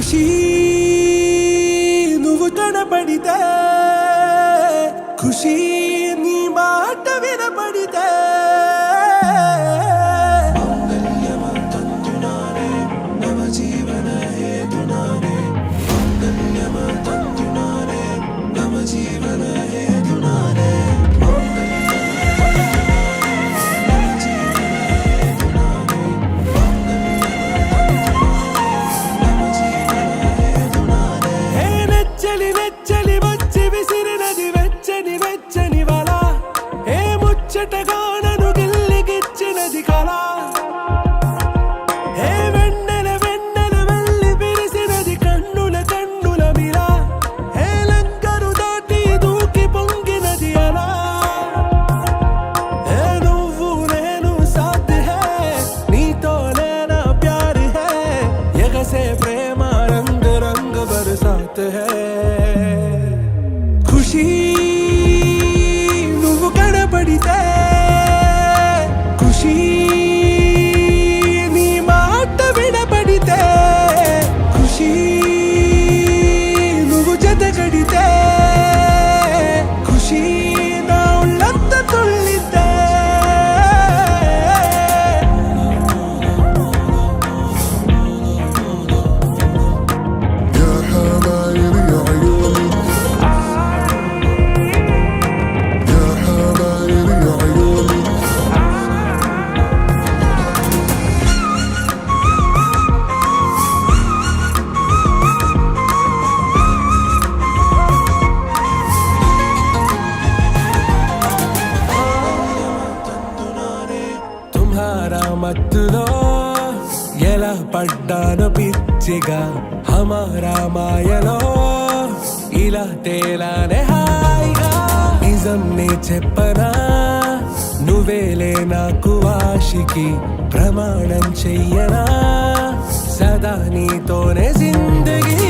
ఖుషీ నువ్వు కనపడితే, ఖుషీ నీ మాట వినపడితే, ముచ్చటగానను గిల్లిగిచ్చినది కళ. ఏ వెన్నెల వెన్నెల వెళ్ళి విరిసినది కన్నుల కన్నుల మిలా. ఏ లంకను దాటి దూకి పొంగినది అలా. ఏ నువ్వు నేను సాథ్ హై, నీతో లేనా ప్యార్ హై. ఎగసే ప్రేమ రంగ్ రంగ్ బరసాత్ హై. ఖుషీ పడితే, ఖుషీ నీ మాట వినపడితే, ఖుషీ నువ్వు జతగడితే, ఖుషీ నా ఉళ్ళంత తుళ్ళితే. మత్తులో ఎలా పడ్డాను పిచ్చిగా, హమారా మాయలో ఇలా తేలానే హాయిగా. నిజం నే చెప్పనా, నువ్వేలే నాకు ఆశికి. ప్రమాణం చెయ్యనా, సదా నీతోనే జిందగీ.